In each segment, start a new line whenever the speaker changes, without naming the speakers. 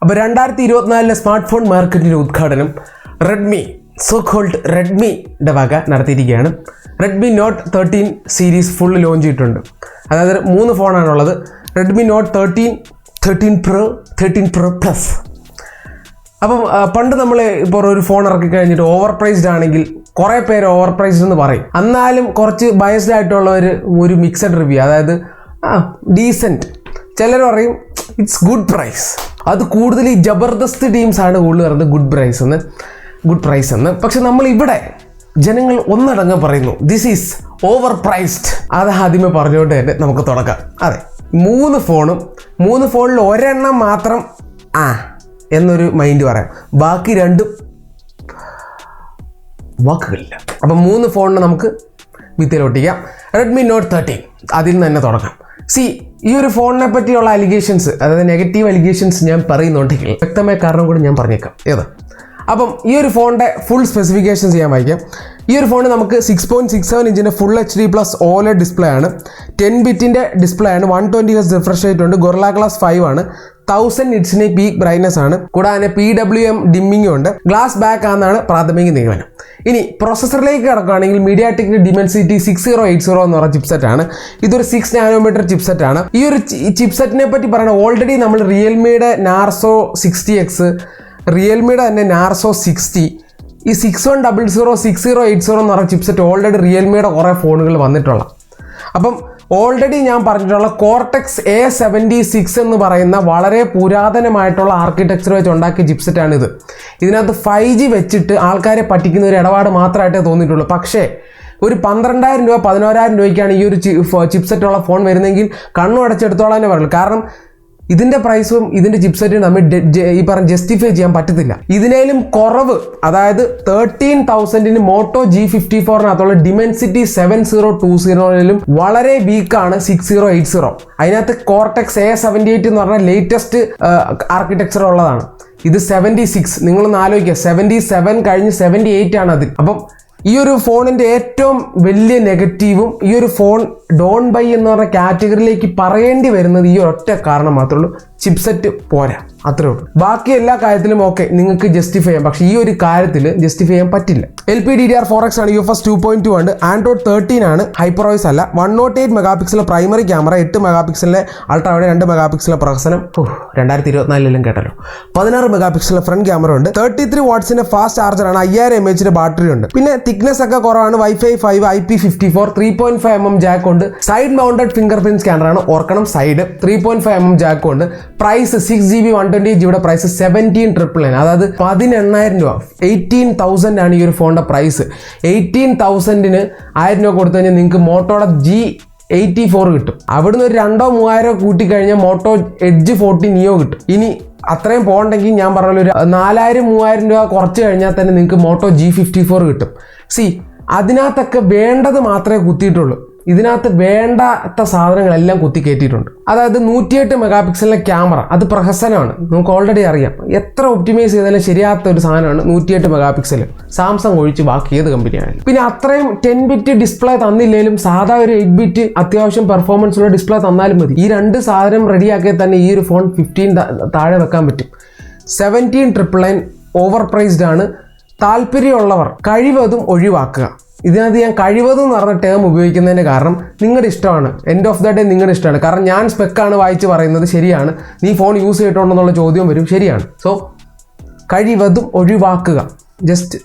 അപ്പോൾ 2024 smart phone മാർക്കറ്റിൻ്റെ ഉദ്ഘാടനം റെഡ്മി റെഡ്മിയുടെ വക നടത്തിയിരിക്കുകയാണ്. Redmi not 13 series full launch ചെയ്തിട്ടുണ്ട്. അതായത് 3 ഫോണാണുള്ളത്. Redmi not 13 Pro, 13 Pro plus. അപ്പം പണ്ട് നമ്മൾ ഇപ്പോൾ ഒരു ഫോൺ ഇറക്കി കഴിഞ്ഞിട്ട് ഓവർ പ്രൈസ്ഡ് ആണെങ്കിൽ കുറേ പേര് ഓവർ പ്രൈസ്ഡ് എന്ന് പറയും. എന്നാലും കുറച്ച് ബയസ്ഡ് ആയിട്ടുള്ളവർ ഒരു മിക്സഡ് റിവ്യൂ, അതായത് ഡീസൻറ്റ്, ചിലർ പറയും ഇറ്റ്സ് ഗുഡ് പ്രൈസ്. അത് കൂടുതൽ ഈ ജബർദസ്ത് ടീംസാണ് കൂടുതൽ പറയുന്നത് ഗുഡ് പ്രൈസ് എന്ന്. പക്ഷെ നമ്മൾ ഇവിടെ ജനങ്ങൾ ഒന്നടങ്കം പറയുന്നു ദിസ് ഈസ് ഓവർ പ്രൈസ്ഡ്. അത് ആദ്യമേ പറഞ്ഞുകൊണ്ട് തന്നെ നമുക്ക് തുടങ്ങാം. അതെ, 3 ഫോണിൽ ഒരെണ്ണം മാത്രം എന്നൊരു മൈൻഡ് പറയാം, ബാക്കി 2 വാക്കുകളില്ല. അപ്പം 3 ഫോണിന് നമുക്ക് ഭിത്തിയിലൊട്ടിക്കാം. റെഡ്മി നോട്ട് 13 അതിൽ നിന്ന് തന്നെ തുടങ്ങാം. ഈ ഒരു ഫോണിനെ പറ്റിയുള്ള അലിഗേഷൻസ്, അതായത് നെഗറ്റീവ് അലിഗേഷൻസ് ഞാൻ പറയുന്നുണ്ടെങ്കിൽ വ്യക്തമായ കാരണം കൂടി ഞാൻ പറഞ്ഞേക്കാം. അപ്പം ഈ ഒരു ഫോണിൻ്റെ ഫുൾ സ്പെസിഫിക്കേഷൻസ് ഞാൻ വായിക്കാം. ഈ ഒരു ഫോൺ നമുക്ക് 6.67 ഇഞ്ചിൻ്റെ ഫുൾ HD+ OLED ഡിസ്പ്ലേ ആണ്. 10 ബിറ്റിൻ്റെ ഡിസ്പ്ലേ ആണ്. 120 Hz റിഫ്രഷ് റേറ്റ് ഉണ്ട്. ഗൊറില്ല ഗ്ലാസ് 5 ആണ്. 1000 നിറ്റ്സിന് പീക്ക് ബ്രൈറ്റ്നസ് ആണ്. കൂടാതെ PWM ഡിമ്മിങ്ങും ഉണ്ട്. ഗ്ലാസ് ബാക്ക് ആണെന്നാണ് പ്രാഥമിക നിഗമനം. ഇനി പ്രൊസസ്സറിലേക്ക് കിടക്കുകയാണെങ്കിൽ മീഡിയാടെക് Dimensity 6080 എന്ന് പറഞ്ഞ ചിപ്സെറ്റ് ആണ്. ഇതൊരു 6 നാനോമീറ്റർ ചിപ്സെറ്റ് ആണ്. ഈ ഒരു ചിപ്സെറ്റിനെ പറ്റി പറയുന്നത് ഓൾറെഡി നമ്മൾ റിയൽമിയുടെ നാർസോ 60X, റിയൽമിയുടെ തന്നെ നാർസോ 60, ഈ 6100 6080 എന്ന് പറഞ്ഞ ചിപ്സെറ്റ് ഓൾറെഡി റിയൽമിയുടെ കുറേ ഫോണുകൾ വന്നിട്ടുള്ള. അപ്പം ഓൾറെഡി ഞാൻ പറഞ്ഞിട്ടുള്ള കോർട്ടെക്സ് A76 എന്ന് പറയുന്ന വളരെ പുരാതനമായിട്ടുള്ള ആർക്കിടെക്ചർ വെച്ച് ഉണ്ടാക്കിയ ചിപ്സെറ്റാണിത്. ഇതിനകത്ത് 5G വെച്ചിട്ട് ആൾക്കാരെ പറ്റിക്കുന്ന ഒരു ഇടപാട് മാത്രമായിട്ടേ തോന്നിയിട്ടുള്ളൂ. പക്ഷേ ഒരു 12,000 രൂപ 11,000 രൂപയ്ക്കാണ് ഈ ഒരു ചിപ്സെറ്റുള്ള ഫോൺ വരുന്നതെങ്കിൽ കണ്ണു അടച്ചെടുത്തോളാം തന്നെ പറയുള്ളൂ. കാരണം ഇതിൻ്റെ പ്രൈസും ഇതിൻ്റെ ചിപ്സെറ്റും നമ്മൾ ഈ പറഞ്ഞ ജസ്റ്റിഫൈ ചെയ്യാൻ പറ്റത്തില്ല. ഇതിനേലും കുറവ്, അതായത് 13,000-ന് മോട്ടോ G54-നകത്തുള്ള Dimensity 7020-ലും വളരെ വീക്കാണ് 6080. അതിനകത്ത് കോർട്ടെക്സ് A78 എന്ന് പറഞ്ഞാൽ ലേറ്റസ്റ്റ് ആർക്കിടെക്ചർ ഉള്ളതാണ്. ഇത് 76. നിങ്ങളൊന്ന് ആലോചിക്കുക, 77 കഴിഞ്ഞ് 78 ആണ് അതിൽ. അപ്പം ഈ ഒരു ഫോണിൻ്റെ ഏറ്റവും വലിയ നെഗറ്റീവും ഈ ഒരു ഫോൺ ഡോൺ ബൈ എന്ന് പറഞ്ഞ കാറ്റഗറിയിലേക്ക് പറയേണ്ടി വരുന്നത് ഈ ഒറ്റ കാരണം മാത്രമേ ഉള്ളൂ, ചിപ്സെറ്റ് പോരാ, അത്രേ ഉള്ളൂ. ബാക്കി എല്ലാ കാര്യത്തിലും ഓക്കെ നിങ്ങൾക്ക് ജസ്റ്റിഫൈ ചെയ്യാം, പക്ഷേ ഈ ഒരു കാര്യത്തിൽ ജസ്റ്റിഫൈ ചെയ്യാൻ പറ്റില്ല. LPDDR4X ആണ്, UFS 2.2 ആണ്, Android 13 ആണ്, ഹൈപ്പർവോയ്സ് അല്ല, 108 mega primary camera, 8 mega ultrawide, 2 mega പ്രഹസനം. 2024 കേട്ടല്ലോ. 16 മെഗാ ഫ്രണ്ട് ക്യാമറ ഉണ്ട്. 33 വാട്ട്സിന്റെ ഫാസ്റ്റ് ചാർജർ ആണ്. 5000 mAh ബാറ്ററി ഉണ്ട്. പിന്നെ തിക്നെസ് ഒക്കെ കുറവാണ്. Wi-Fi 5, IP54, 3.5 mm ജാക്ക് ഉണ്ട്. Side mounted finger print scanner ആണ്. ഓർക്കണം, സൈഡ് 3.5 mm ജാക്ക് ഉണ്ട്. പ്രൈസ് 6GB 128GB പ്രൈസ് 17,999, അതായത് 18,000 രൂപ, 18,000 ആണ് ഈ ഒരു ഫോണിന്റെ പ്രൈസ്. 18,000-ന് 1000 രൂപ കൊടുത്തു കഴിഞ്ഞാൽ നിങ്ങൾക്ക് മോട്ടോയുടെ G84 കിട്ടും. അവിടുന്ന് ഒരു 2,000-3,000 കൂട്ടിക്കഴിഞ്ഞാൽ മോട്ടോ എഡ്ജ് 40 നിയോ കിട്ടും. ഇനി അത്രയും പോകണ്ടെങ്കിൽ ഞാൻ പറഞ്ഞ ഒരു 4,000-3,000 രൂപ കുറച്ച് കഴിഞ്ഞാൽ തന്നെ നിങ്ങൾക്ക് മോട്ടോ G54 കിട്ടും. അതിനകത്തൊക്കെ വേണ്ടത് മാത്രമേ കുത്തിയിട്ടുള്ളൂ. ഇതിനകത്ത് വേണ്ടാത്ത സാധനങ്ങളെല്ലാം കുത്തി കയറ്റിയിട്ടുണ്ട്. അതായത് 108 മെഗാ ക്യാമറ, അത് പ്രഹസനമാണ്, നമുക്ക് ഓൾറെഡി അറിയാം. എത്ര ഒപ്റ്റിമൈസ് ചെയ്താലും ശരിയാത്ത ഒരു സാധനമാണ് 108 മെഗാ സാംസങ് ഒഴിച്ച് ബാക്കി ഏത് കമ്പനിയാണ്. പിന്നെ അത്രയും 10 ബിറ്റ് ഡിസ്പ്ലേ തന്നില്ലെങ്കിലും സാധാ ഒരു 8 ബിറ്റ് അത്യാവശ്യം പെർഫോമൻസ് ഉള്ള ഡിസ്പ്ലേ തന്നാലും മതി. ഈ 2 സാധനം റെഡിയാക്കിയാൽ തന്നെ ഈ ഒരു ഫോൺ 15 താഴെ വെക്കാൻ പറ്റും. 17,999 ഓവർ പ്രൈസ്ഡ് ആണ്. താല്പര്യമുള്ളവർ കഴിവതും ഒഴിവാക്കുക. ഇതിനകത്ത് ഞാൻ കഴിവതും എന്ന് പറഞ്ഞ ടേം ഉപയോഗിക്കുന്നതിൻ്റെ കാരണം നിങ്ങളുടെ ഇഷ്ടമാണ്. എൻഡ് ഓഫ് ദ ഡേ നിങ്ങളുടെ ഇഷ്ടമാണ്. കാരണം ഞാൻ സ്പെക്കാണ് വായിച്ച് പറയുന്നത്, ശരിയാണ്. നീ ഫോൺ യൂസ് ചെയ്തിട്ടുണ്ടെന്നുള്ള ചോദ്യം വരും, ശരിയാണ്. സോ കഴിവതും ഒഴിവാക്കുക, ജസ്റ്റ്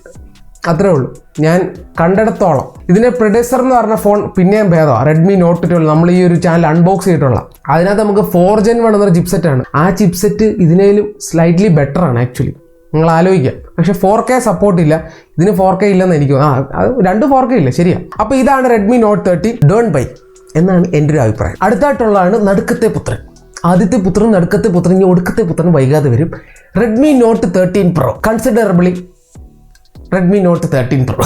അത്രേ ഉള്ളൂ. ഞാൻ കണ്ടെടുത്തോളം ഇതിൻ്റെ പ്രെഡസർ എന്ന് പറഞ്ഞ ഫോൺ പിന്നെയും ഭേദമാണ്, റെഡ്മി നോട്ട് 12. നമ്മൾ ഈ ഒരു ചാനൽ അൺബോക്സ് ചെയ്തിട്ടുള്ള അതിനകത്ത് നമുക്ക് 4 Gen 1 എന്നൊരു ചിപ്സെറ്റാണ്. ആ ചിപ്സെറ്റ് ഇതിനേലും സ്ലൈറ്റ്ലി ബെറ്റർ ആണ് ആക്ച്വലി. നിങ്ങൾ ആലോചിക്കുക. പക്ഷേ 4K സപ്പോർട്ട് ഇല്ല, ഇതിന് 4K ഇല്ലെന്ന് എനിക്ക് അത് 2 4K ഇല്ല, ശരിയാ. അപ്പോൾ ഇതാണ് റെഡ്മി നോട്ട് 13 ഡോൺ ബൈ എന്നാണ് എൻ്റെ ഒരു അഭിപ്രായം. അടുത്തായിട്ടുള്ളതാണ് നടുക്കത്തെ പുത്രൻ. ആദ്യത്തെ പുത്രൻ, നടുക്കത്തെ പുത്രൻ, ഇനി ഒടുക്കത്തെ പുത്രൻ വൈകാതെ വരും. Redmi not 13 pro, considerably Redmi not 13 pro.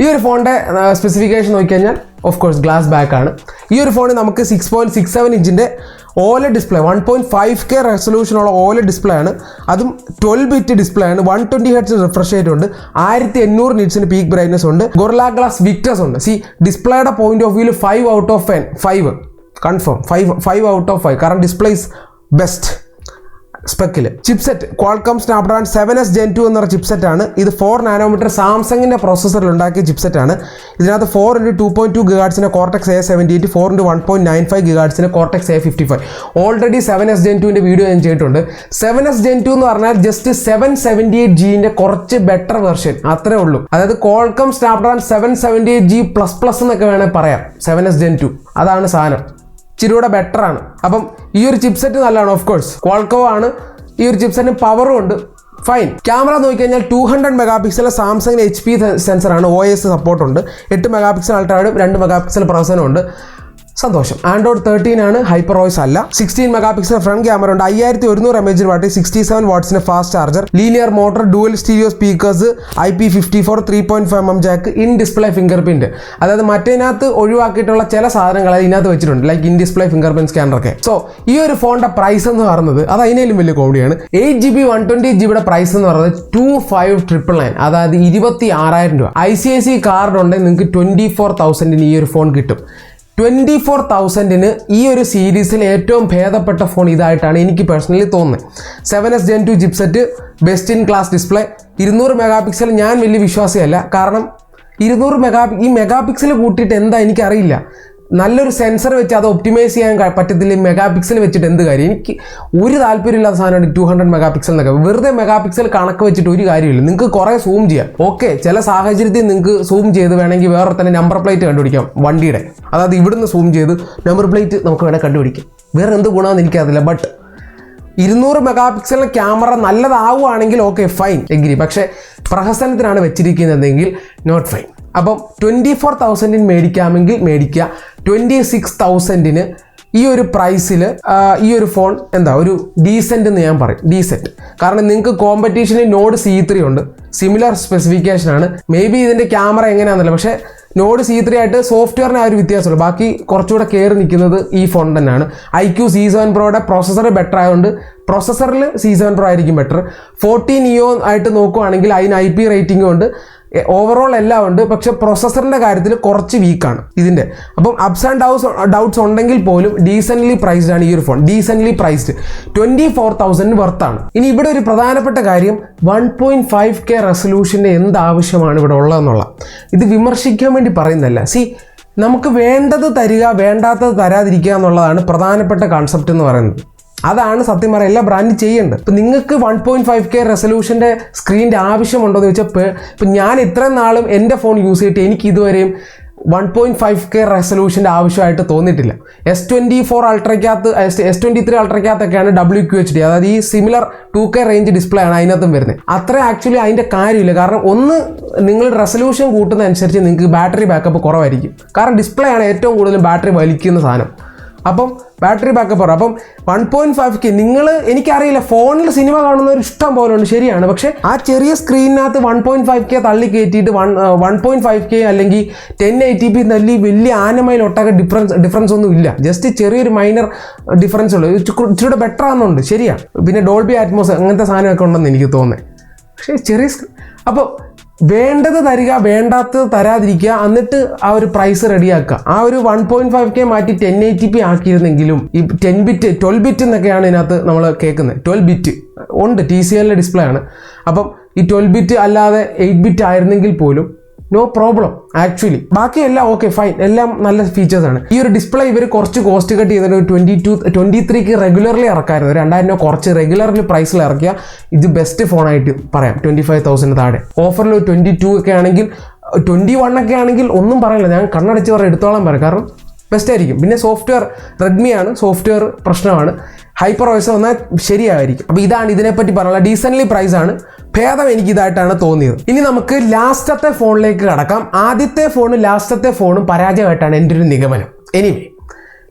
ഈ ഒരു ഫോണിൻ്റെ സ്പെസിഫിക്കേഷൻ നോക്കിക്കഴിഞ്ഞാൽ ഓഫ് കോഴ്സ് ഗ്ലാസ് ബാക്ക് ആണ്. ഈ ഒരു ഫോണിൽ നമുക്ക് 6.67 ഇഞ്ചിൻ്റെ OLED display, 1.5K റെസൊല്യൂഷനുള്ള OLED display ആണ്. അതും 12 ബിറ്റ് ഡിസ്പ്ലേ ആണ്. 120 Hz റിഫ്രഷ് റേറ്റ് ഉണ്ട്. 1800 നിറ്റ്സിന് പീക്ക് ബ്രൈറ്റ്നസ് ഉണ്ട്. ഗൊറില്ല ഗ്ലാസ് വിക്ടസ് ഉണ്ട്. ഡിസ്പ്ലേയുടെ പോയിന്റ് ഓഫ് വ്യൂവിൽ 5 out of 10, 5 confirm, 5 out of 5. കാരണം ഡിസ്പ്ലേ ഇസ് ബെസ്റ്റ്. സ്പെക്കിൽ. Chipset Qualcomm Snapdragon 7S Gen 2 എന്നൊരു ചിപ്സെറ്റ് ആണ്. ഇത് 4 നാനോമീറ്റർ സാംസങ്ങിന്റെ പ്രോസസ്സറിൽ ഉണ്ടാക്കിയ ചിപ്സെറ്റ് ആണ്. ഇതിനകത്ത് 4x2.2 GHz Cortex A78, 4x1.95 GHz Cortex A55. Already 7S Gen 2ന്റെ വീഡിയോ ഞാൻ ചെയ്തിട്ടുണ്ട്. 7S Gen 2 എന്ന് പറഞ്ഞാൽ ജസ്റ്റ് 778Gന്റെ കുറച്ച് ബെറ്റർ വെർഷൻ അത്രേ ഉള്ളൂ. അതായത് ക്വാൾകോം സ്നാപ്ഡ്രാഗൺ 778G++ എന്നൊക്കെ വേണമെങ്കിൽ പറയാം. 7S Gen 2 അതാണ് സാധനം, ഇച്ചിരിയൂടെ ബെറ്റർ ആണ്. അപ്പം ഈ ഒരു ചിപ്സെറ്റ് നല്ലതാണ്. ഓഫ് കോഴ്സ് ക്വാൾകോം ആണ്. ഈ ഒരു ചിപ്സെറ്റിന് പവറും ഉണ്ട്, ഫൈൻ. ക്യാമറ നോക്കിക്കഴിഞ്ഞാൽ 200 മെഗാപിക്സൽ സാംസങ്ങിന് HP സെൻസറാണ്. OIS സപ്പോർട്ടുണ്ട്. 8 മെഗാപിക്സൽ അൾട്രാവൈഡും 2 മെഗാപിക്സൽ പ്രൊസസ്സറും ഉണ്ട്. സന്തോഷം. ആൻഡ്രോയിഡ് 13 ആണ്, ഹൈപ്പർ OS അല്ല. 16 മെഗാപിക്സൽ ഫ്രണ്ട് ക്യാമറ ഉണ്ട്. 5100 mAh ബാറ്ററി, 67 വാട്ട്സിന് fast charger, linear motor, dual stereo speakers, IP54 3.5mm jack, in display fingerprint. അതായത് മറ്റേതിനകത്ത് ഒഴിവാക്കിയിട്ടുള്ള ചില സാധനങ്ങൾ ഇതിനകത്ത് വെച്ചിട്ടുണ്ട്, like in display fingerprint scanner ഒക്കെ. സോ ഈ ഒരു ഫോണിന്റെ പ്രൈസ് എന്ന് പറയുന്നത് അത് അതിനേലും വലിയ കോമഡിയാണ്. 8GB 128GB പ്രൈസ് എന്ന് പറയുന്നത് 25,999, അതായത് 26,000 രൂപ. ICICI കാർഡ് ഉണ്ടെങ്കിൽ നിങ്ങൾക്ക് 24,000 ഈ ഒരു ഫോൺ കിട്ടും. 24,000 ഈ ഒരു സീരീസിൽ ഏറ്റവും ഭേദപ്പെട്ട ഫോൺ ഇതായിട്ടാണ് എനിക്ക് പേഴ്സണലി തോന്നുന്നത്. 7S Gen 2 chipset, best in class display, 200 megapixel ഞാൻ വലിയ വിശ്വാസിയല്ല. കാരണം 200 ഈ മെഗാപിക്സൽ കൂട്ടിയിട്ട് എന്താ എനിക്കറിയില്ല. നല്ലൊരു സെൻസർ വെച്ച് അത് ഒപ്റ്റിമൈസ് ചെയ്യാൻ പറ്റത്തില്ല. മെഗാപിക്സൽ വെച്ചിട്ട് എന്ത് കാര്യം? എനിക്ക് ഒരു താല്പര്യമില്ലാത്ത സാധനമാണ് 200 മെഗാപിക്സൽ എന്നൊക്കെ. വെറുതെ മെഗാപിക്സൽ കണക്ക് വെച്ചിട്ട് ഒരു കാര്യമില്ല. നിങ്ങൾക്ക് കുറേ സൂം ചെയ്യാം, ഓക്കെ. ചില സാഹചര്യത്തിൽ നിങ്ങൾക്ക് സൂം ചെയ്ത് വേണമെങ്കിൽ വേറെ തന്നെ നമ്പർ പ്ലേറ്റ് കണ്ടുപിടിക്കാം വണ്ടിയുടെ. അതായത് ഇവിടുന്ന് സൂം ചെയ്ത് നമ്പർ പ്ലേറ്റ് നമുക്ക് വേണേൽ കണ്ടുപിടിക്കാം. വേറെ എന്ത് ഗുണമെന്ന് എനിക്കറിയില്ല. ബട്ട് 200 മെഗാപിക്സലിൻ്റെ ക്യാമറ നല്ലതാവുകയാണെങ്കിൽ ഓക്കെ, ഫൈൻ, എഗ്രി. പക്ഷേ പ്രഹസനത്തിനാണ് വെച്ചിരിക്കുന്നതെങ്കിൽ നോട്ട് ഫൈൻ. അപ്പം 24,000 മേടിക്കാമെങ്കിൽ മേടിക്കുക. 26,000 ഈ ഒരു പ്രൈസിൽ ഈ ഒരു ഫോൺ എന്താ ഒരു ഡീസെൻ്റ് എന്ന് ഞാൻ പറയും. ഡീസെൻറ്റ്. കാരണം നിങ്ങൾക്ക് കോമ്പറ്റീഷനിൽ നോഡ് C3 ഉണ്ട്, സിമിലർ സ്പെസിഫിക്കേഷനാണ്. മേ ബി ഇതിൻ്റെ ക്യാമറ എങ്ങനെയാണെന്നല്ല, പക്ഷേ നോഡ് C3 ആയിട്ട് സോഫ്റ്റ്വെയറിന് ആ ഒരു വ്യത്യാസമുള്ളൂ. ബാക്കി കുറച്ചുകൂടെ കയറി നിൽക്കുന്നത് ഈ ഫോൺ തന്നെയാണ്. iQ C7 Proയുടെ പ്രോസസ്സർ ബെറ്റർ ആയതുകൊണ്ട് പ്രോസസ്സറിൽ C7 Pro ആയിരിക്കും ബെറ്റർ. 14 Neo ആയിട്ട് നോക്കുകയാണെങ്കിൽ അതിന് IP റേറ്റിംഗും ഉണ്ട്, ഓവറോൾ എല്ലാം ഉണ്ട്. പക്ഷെ പ്രൊസസ്സറിൻ്റെ കാര്യത്തിൽ കുറച്ച് വീക്കാണ് ഇതിൻ്റെ. അപ്പം അപ്സ് ആൻഡ് ഡൗട്ട്സ് ഉണ്ടെങ്കിൽ പോലും ഡീസൻ്റ്ലി പ്രൈസ്ഡ് ആണ് ഈ ഒരു ഫോൺ. Decently priced 24,000 വർത്താണ്. ഇനി ഇവിടെ ഒരു പ്രധാനപ്പെട്ട കാര്യം 1.5K റെസൊല്യൂഷൻ്റെ എന്ത് ആവശ്യമാണ് ഇവിടെ ഉള്ളതെന്നുള്ള. ഇത് വിമർശിക്കാൻ വേണ്ടി പറയുന്നതല്ല. നമുക്ക് വേണ്ടത് തരിക, വേണ്ടാത്തത് തരാതിരിക്കുക എന്നുള്ളതാണ് പ്രധാനപ്പെട്ട കൺസെപ്റ്റ് എന്ന് പറയുന്നത്. അതാണ് സത്യം പറയാം എല്ലാ ബ്രാൻഡും ചെയ്യേണ്ടത്. ഇപ്പം നിങ്ങൾക്ക് 1.5K റെസൊല്യൂഷൻ്റെ സ്ക്രീനിൻ്റെ ആവശ്യമുണ്ടോ എന്ന് ചോദിച്ചാൽ, ഇപ്പം ഞാൻ ഇത്രയും നാളും എൻ്റെ ഫോൺ യൂസ് ചെയ്തിട്ട് എനിക്ക് ഇതുവരെയും 1.5K റെസൊല്യൂഷൻ്റെ ആവശ്യമായിട്ട് തോന്നിയിട്ടില്ല. S24 അൾട്രയ്ക്കകത്ത്, S23 അൾട്രയ്ക്കകത്തൊക്കെയാണ് WQHD, അതായത് ഈ സിമിലർ 2K റേഞ്ച് ഡിസ്പ്ലേ ആണ് അതിനകത്തും വരുന്നത്. അത്ര ആക്ച്വലി അതിൻ്റെ കാര്യമില്ല. കാരണം ഒന്ന്, നിങ്ങൾ റെസൊല്യൂഷൻ കൂട്ടുന്നതനുസരിച്ച് നിങ്ങൾക്ക് ബാറ്ററി ബാക്കപ്പ് കുറവായിരിക്കും. കാരണം ഡിസ്പ്ലേ ആണ് ഏറ്റവും കൂടുതൽ ബാറ്ററി വലിക്കുന്ന സാധനം. അപ്പം ബാറ്ററി ബാക്കപ്പ് പറയും. അപ്പം 1.5K എനിക്കറിയില്ല, ഫോണിൽ സിനിമ കാണുന്നവർ ഇഷ്ടം പോലെ ഉണ്ട്, ശരിയാണ്. പക്ഷേ ആ ചെറിയ സ്ക്രീനിനകത്ത് 1.5K തള്ളി കയറ്റിയിട്ട് 1.5K അല്ലെങ്കിൽ 1080p തല്ലി വലിയ ആനമയിൽ ഒട്ടൊക്കെ ഡിഫറൻസ് ഒന്നും ഇല്ല. ജസ്റ്റ് ചെറിയൊരു മൈനർ ഡിഫറൻസ് ഉള്ളൂ. ഇച്ചിരി ബെറ്റർ ആണെന്നുണ്ട്, ശരിയാണ്. പിന്നെ ഡോൾബി അറ്റ്മോസ് അങ്ങനത്തെ സാധനമൊക്കെ ഉണ്ടെന്ന് എനിക്ക് തോന്നുന്നത്. പക്ഷേ ചെറിയ അപ്പോൾ വേണ്ടത് തരിക, വേണ്ടാത്തത് തരാതിരിക്കുക, എന്നിട്ട് ആ ഒരു പ്രൈസ് റെഡിയാക്കുക. ആ ഒരു 1.5K മാറ്റി 1080p ആക്കിയിരുന്നെങ്കിലും ഈ 12 ബിറ്റ് എന്നൊക്കെയാണ് ഇതിനകത്ത് നമ്മൾ കേൾക്കുന്നത്. 12 ബിറ്റ് ഉണ്ട്, TCL ഡിസ്പ്ലേ ആണ്. അപ്പം ഈ 12 ബിറ്റ് അല്ലാതെ 8 ബിറ്റ് ആയിരുന്നെങ്കിൽ പോലും നോ പ്രോബ്ലം ആക്ച്വലി. ബാക്കിയെല്ലാം ഓക്കെ, ഫൈൻ, എല്ലാം നല്ല ഫീച്ചേഴ്സാണ്. ഈ ഒരു ഡിസ്പ്ലേ ഇവർ കുറച്ച് കോസ്റ്റ് കട്ട് ചെയ്തിട്ട് 23ക്ക് റെഗുലർലി ഇറക്കാമായിരുന്നു. 2,000 കുറച്ച് റെഗുലർലി പ്രൈസിൽ ഇറക്കിയ ഇത് ബെസ്റ്റ് ഫോണായിട്ട് പറയാം. 25,000 താഴെ ഓഫറിൽ 22 ഒക്കെ ആണെങ്കിൽ, 21 ഒക്കെ ആണെങ്കിൽ ഒന്നും പറയില്ല, ഞാൻ കണ്ണടച്ച് എടുത്തോളം പറയാം. കാരണം ബെസ്റ്റ് ആയിരിക്കും. പിന്നെ സോഫ്റ്റ്വെയർ റെഡ്മിയാണ്, സോഫ്റ്റ്വെയർ പ്രശ്നമാണ്. ഹൈപ്പർ OS വന്നാൽ ശരിയായിരിക്കും. അപ്പോൾ ഇതാണ് ഇതിനെപ്പറ്റി പറയാനുള്ള. ഡീസൻ്റ്ലി പ്രൈസ് ആണ്, ഭേദം എനിക്ക് ഇതായിട്ടാണ് തോന്നിയത്. ഇനി നമുക്ക് ലാസ്റ്റത്തെ ഫോണിലേക്ക് കടക്കാം. ആദ്യത്തെ ഫോണും ലാസ്റ്റത്തെ ഫോണും പരാജയമായിട്ടാണ് എൻ്റെ ഒരു നിഗമനം. എനിവേ,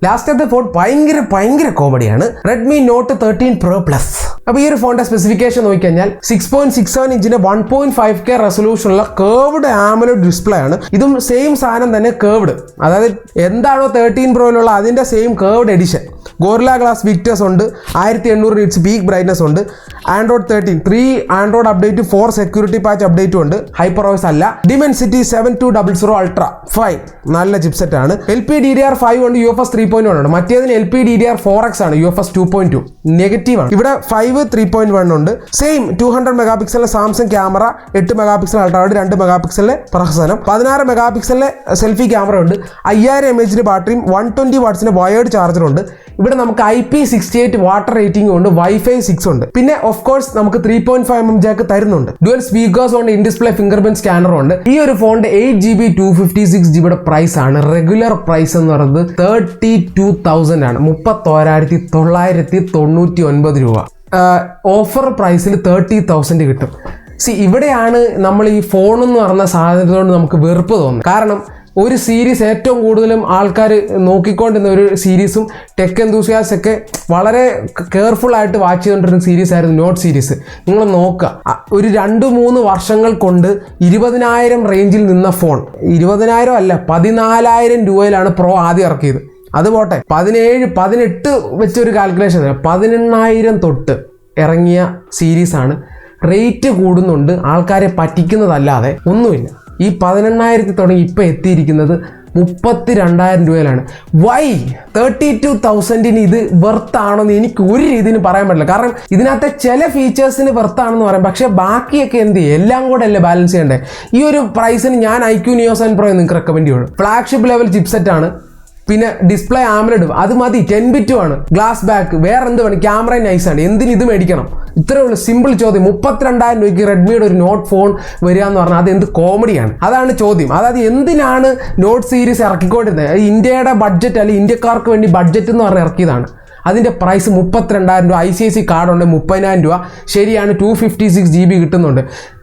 ലാസ്റ്റത്തെ ഫോൺ ഭയങ്കര കോമഡിയാണ്. Redmi not 13 Pro Plus. അപ്പോൾ ഈ ഒരു ഫോണിന്റെ സ്പെസിഫിക്കേഷൻ നോക്കിക്കഴിഞ്ഞാൽ 6.67 ഇഞ്ചിന്റെ 1.5K റെസൊല്യൂഷനുള്ള കേർവ്ഡ് ആമോലെഡ് ഡിസ്പ്ലേ ആണ്. ഇതും സെയിം സാധനം തന്നെ കേർവ്ഡ്, അതായത് എന്താണോ 13 Proയിലുള്ള അതിന്റെ same curved edition. Gorilla Glass Victus ഉണ്ട്, 1800 നിറ്റ്സ് പീക്ക് ബ്രൈറ്റ്നസ് ഉണ്ട്. Android 13 3 Android update, 4 security patch അപ്ഡേറ്റും ഉണ്ട്. ഹൈപ്പർ OS അല്ല. Dimensity 7200 Ultra, ഫൈൻ, നല്ല ചിപ്സെറ്റ് ആണ്. LPDDR5 ഉണ്ട്, UFS 3.0 3.1 ഉണ്ട്. മറ്റേതിന് LPDDR4X ആണ്, UFS 2.2 നെഗറ്റീവ് ആണ്. ഇവിടെ 5 3.1 ഉണ്ട്. സെയിം 200 മെഗാപിക്സലിലെ സാംസങ് ക്യാമറ, 8 മെഗാപിക്സൽ അൾട്രാവൈഡ്, 2 മെഗാപിക്സലിലെ പ്രഹസനം, 16 മെഗാപിക്സലിലെ സെൽഫി ക്യാമറ ഉണ്ട്, 5000 mAh ബാറ്ററിയും 120 വാട്ട്സിന്റെ വയേർഡ് ചാർജർ ഉണ്ട്. ഇവിടെ നമുക്ക് IP68 വാട്ടർ റേറ്റിംഗ് ഉണ്ട്, Wi-Fi 6 ഉണ്ട്. പിന്നെ ഓഫ് കോഴ്സ് നമുക്ക് 3.5mm ജാക്ക് തരുന്നുണ്ട്. ഡുവൽ സ്പീക്കേഴ്സ് ഉണ്ട്, ഇൻ ഡിസ്പ്ലേ ഫിംഗർ പ്രിന്റ് സ്കാനറും ഉണ്ട്. ഈ ഒരു ഫോണിന്റെ 8GB 256GB പ്രൈസ് ആണ്. റെഗുലർ പ്രൈസ് എന്ന് പറയുന്നത് 32,000 ആണ്, 31,999 രൂപ. ഓഫർ പ്രൈസിൽ 30,000 കിട്ടും. ഇവിടെയാണ് നമ്മൾ ഈ ഫോൺ എന്ന് പറഞ്ഞ സാധനത്തോട് നമുക്ക് വെറുപ്പ് തോന്നുന്നത്. കാരണം ഒരു സീരീസ് ഏറ്റവും കൂടുതലും ആൾക്കാർ നോക്കിക്കൊണ്ടിരുന്ന ഒരു സീരീസും ടെക് എന്തൂസിയാസ്റ്റ് ഒക്കെ വളരെ കെയർഫുൾ ആയിട്ട് വാച്ച് ചെയ്തുകൊണ്ടിരുന്ന സീരീസ് ആയിരുന്നു നോട്ട് സീരീസ്. നിങ്ങൾ നോക്കുക, ഒരു 2-3 വർഷങ്ങൾ കൊണ്ട് 20,000 റേഞ്ചിൽ നിന്ന ഫോൺ 20,000 അല്ല 14,000 രൂപയിലാണ് പ്രോ ആദ്യം ഇറക്കിയത്. അത് പോട്ടെ, 17-18 വെച്ചൊരു കാൽക്കുലേഷൻ 18,000 തൊട്ട് ഇറങ്ങിയ സീരീസാണ്. റേറ്റ് കൂടുന്നുണ്ട്, ആൾക്കാരെ പറ്റിക്കുന്നതല്ലാതെ ഒന്നുമില്ല. ഈ 18,000 തുടങ്ങി ഇപ്പം എത്തിയിരിക്കുന്നത് 32,000 രൂപയിലാണ്. വൈ 32,000 ഇത് വെർത്താണെന്ന് എനിക്ക് ഒരു രീതിയിൽ പറയാൻ പറ്റില്ല. കാരണം ഇതിനകത്തെ ചില ഫീച്ചേഴ്സിന് വെർത്താണെന്ന് പറയാം, പക്ഷേ ബാക്കിയൊക്കെ എന്ത് ചെയ്യും, എല്ലാം കൂടെ അല്ലേ ബാലൻസ് ചെയ്യണ്ടേ. ഈ ഒരു പ്രൈസിന് ഞാൻ IQ Neo 7 Pro നിങ്ങൾക്ക് റെക്കമെൻഡ് ചെയ്യുള്ളൂ. ഫ്ലാഗ്ഷിപ്പ് ലെവൽ ചിപ്സെറ്റ് ആണ്, പിന്നെ ഡിസ്പ്ലേ AMOLED അത് മതി, 10 ബിറ്റും ആണ്, ഗ്ലാസ് ബാക്ക്, വേറെ എന്ത് വേണം, ക്യാമറ നൈസാണ്, എന്തിന് ഇത് മേടിക്കണം? ഇത്രേ ഉള്ളൂ, സിമ്പിൾ ചോദ്യം. 32,000 രൂപയ്ക്ക് റെഡ്മിയുടെ ഒരു നോട്ട് ഫോൺ വരിക എന്ന് പറഞ്ഞാൽ അത് എന്ത് കോമഡിയാണ്? അതാണ് ചോദ്യം. അതായത് എന്തിനാണ് നോട്ട് സീരീസ് ഇറക്കിക്കൊണ്ടിരുന്നത്? ഇന്ത്യയുടെ ബഡ്ജറ്റ് അല്ലെങ്കിൽ ഇന്ത്യക്കാർക്ക് വേണ്ടി ബഡ്ജറ്റ് എന്ന് പറഞ്ഞ് ഇറക്കിയതാണ്. അതിൻ്റെ പ്രൈസ് 32,000 രൂപ. ICICI കാർഡുണ്ട് 30,000 രൂപ. ശരിയാണ്, 256GB കിട്ടുന്നുണ്ട്.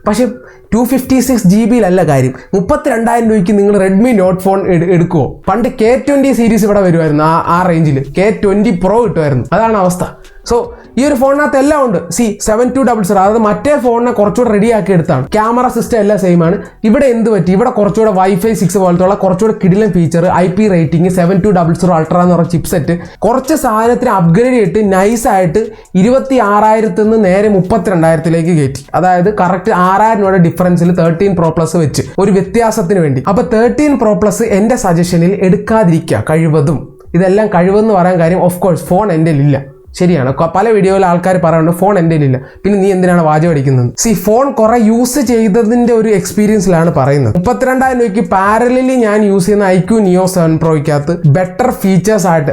പക്ഷേ 256GBയിലല്ല കാര്യം. 32,000 രൂപയ്ക്ക് നിങ്ങൾ റെഡ്മി നോട്ട് ഫോൺ എടുക്കുമോ? പണ്ട് K20 സീരീസ് ഇവിടെ വരുമായിരുന്നു, ആ റേഞ്ചിൽ K20 Pro കിട്ടുമായിരുന്നു. അതാണ് അവസ്ഥ. സോ ഈ ഒരു ഫോണിനകത്ത് എല്ലാം ഉണ്ട്. 7200, അതായത് മറ്റേ ഫോണിനെ കുറച്ചുകൂടെ റെഡിയാക്കി എടുത്താണ്. ക്യാമറ സിസ്റ്റം എല്ലാം സെയിം ആണ്. ഇവിടെ എന്ത് പറ്റി? ഇവിടെ കുറച്ചുകൂടെ Wi-Fi 6 പോലത്തുള്ള കുറച്ചുകൂടെ കിടിലൻ ഫീച്ചർ, IP റേറ്റിംഗ്, 7200 അൾട്ര എന്ന് പറഞ്ഞ ചിപ്സെറ്റ്, കുറച്ച് സാധനത്തിന് അപ്ഗ്രേഡ് ചെയ്തിട്ട് നൈസായിട്ട് 26,000 നിന്ന് നേരെ 32,000 കയറ്റി. അതായത് കറക്റ്റ് 6,000 രൂപയുടെ ഡിഫറൻസിൽ 13 Pro Plus വെച്ച് ഒരു വ്യത്യാസത്തിന് വേണ്ടി. അപ്പോൾ 13 Pro Plus എൻ്റെ സജഷനിൽ എടുക്കാതിരിക്കുക കഴിവതും. ഇതെല്ലാം കഴിവെന്ന് പറയാൻ കാര്യം ഓഫ് കോഴ്സ് ഫോൺ എൻ്റെ ഇല്ല. ശരിയാണ്, പല വീഡിയോയിൽ ആൾക്കാർ പറയുന്നുണ്ട് ഫോൺ എൻ്റെ ഇല്ല, പിന്നെ നീ എന്തിനാണ് വാചകം അടിക്കുന്നത്? ഫോൺ കുറെ യൂസ് ചെയ്തതിൻ്റെ ഒരു എക്സ്പീരിയൻസിലാണ് പറയുന്നത്. 32,000 രൂപയ്ക്ക് പാരലലി ഞാൻ യൂസ് ചെയ്യുന്ന IQ Neo 7 Proയ്ക്കകത്ത് ബെറ്റർ ഫീച്ചേഴ്സ് ആയിട്ട്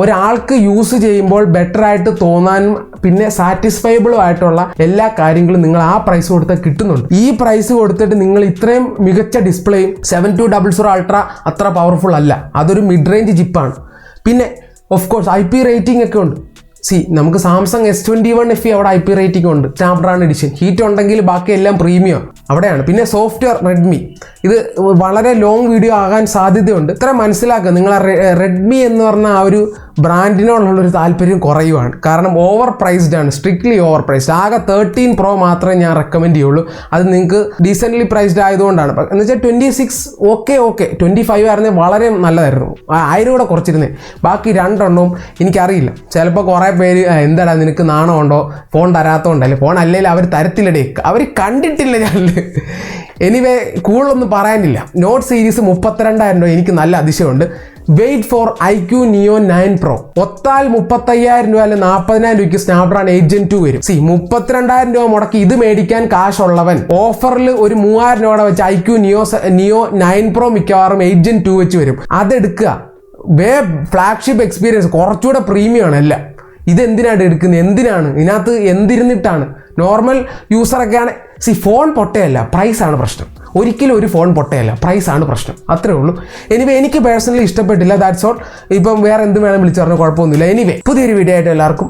ഒരാൾക്ക് യൂസ് ചെയ്യുമ്പോൾ ബെറ്റർ ആയിട്ട് തോന്നാനും പിന്നെ സാറ്റിസ്ഫൈബിളും ആയിട്ടുള്ള എല്ലാ കാര്യങ്ങളും നിങ്ങൾ ആ പ്രൈസ് കൊടുത്താൽ കിട്ടുന്നുണ്ട്. ഈ പ്രൈസ് കൊടുത്തിട്ട് നിങ്ങൾ ഇത്രയും മികച്ച ഡിസ്പ്ലേയും 7200 അൾട്ര അത്ര പവർഫുൾ അല്ല, അതൊരു മിഡ് റേഞ്ച് ചിപ്പാണ്. പിന്നെ ഓഫ് കോഴ്സ് IP റേറ്റിംഗ് ഒക്കെ ഉണ്ട്. നമുക്ക് സാംസങ് S21 FE അവിടെ IP റേറ്റിംഗ് ഉണ്ട്, സ്നാപ്ഡ്രാഗൺ എഡിഷൻ. ഹീറ്റ് ഉണ്ടെങ്കിൽ ബാക്കി എല്ലാം പ്രീമിയം അവിടെയാണ്. പിന്നെ സോഫ്റ്റ്വെയർ റെഡ്മി, ഇത് വളരെ ലോങ് വീഡിയോ ആകാൻ സാധ്യതയുണ്ട്. ഇത്ര മനസ്സിലാക്കുക, നിങ്ങൾ റെഡ്മി എന്ന് പറഞ്ഞ ആ ഒരു ബ്രാൻഡിനോടുള്ളൊരു താല്പര്യം കുറയുവാണ്. കാരണം ഓവർ പ്രൈസ്ഡ് ആണ്, സ്ട്രിക്ട്ലി ഓവർ പ്രൈസ്ഡ്. ആകെ 13 Pro മാത്രമേ ഞാൻ റെക്കമെൻഡ് ചെയ്യുള്ളൂ. അത് നിങ്ങൾക്ക് ഡീസൻ്റ്ലി പ്രൈസ്ഡ് ആയതുകൊണ്ടാണ്. എന്ന് വെച്ചാൽ 26 ഓക്കെ 25 ആയിരുന്നെങ്കിൽ വളരെ നല്ലതായിരുന്നു. 1000 കൂടെ കുറച്ചിരുന്നേ. ബാക്കി 2 എണ്ണവും എനിക്കറിയില്ല, ചിലപ്പോൾ കുറേ പേര് എന്താടാ നിനക്ക് നാണമുണ്ടോ ഫോൺ തരാത്തതുകൊണ്ടല്ലേ? ഫോൺ അല്ലെങ്കിൽ അവർ തരത്തില്ലടേ, അവർ കണ്ടിട്ടില്ല ഞാൻ. എനിവേ കൂടുതലൊന്നും പറയാനില്ല. നോട്ട് സീരീസ് 32,000 രൂപ എനിക്ക് നല്ല അതിശയമുണ്ട്. Wait for IQ Neo 9 Pro. ഒത്താൽ 35,000 രൂപ അല്ലെങ്കിൽ 40,000 രൂപയ്ക്ക് സ്നാപ്ഡ്രാഗൺ 8 Gen 2 വരും. 32,000 രൂപ മുടക്കി ഇത് മേടിക്കാൻ കാശുള്ളവൻ ഓഫറിൽ ഒരു 3,000 രൂപ വെച്ച് IQ Neo 9 Pro മിക്കവാറും 8 Gen 2 വെച്ച് വരും. അതെടുക്കുക. ഫ്ലാഗ്ഷിപ്പ് എക്സ്പീരിയൻസ്, കുറച്ചുകൂടെ പ്രീമിയം ആണ് എല്ലാം. ഇതെന്തിനാണ് എടുക്കുന്നത്? എന്തിനാണ് ഇതിനകത്ത് എന്തിരുന്നിട്ടാണ്? നോർമൽ യൂസറൊക്കെയാണ്. ഫോൺ പൊട്ടയല്ല, പ്രൈസാണ് പ്രശ്നം. ഒരിക്കലും ഒരു ഫോൺ പൊട്ടയല്ല, പ്രൈസാണ് പ്രശ്നം. അത്രേ ഉള്ളൂ. എനിവേ എനിക്ക് പേഴ്സണലി ഇഷ്ടപ്പെട്ടില്ല, ദാറ്റ്സ് ഓൾ. ഇപ്പം വേറെ എന്ത് വേണം വിളിച്ചു പറഞ്ഞാൽ കുഴപ്പമൊന്നുമില്ല. എനിവേ പുതിയൊരു വീഡിയോ ആയിട്ട് എല്ലാവർക്കും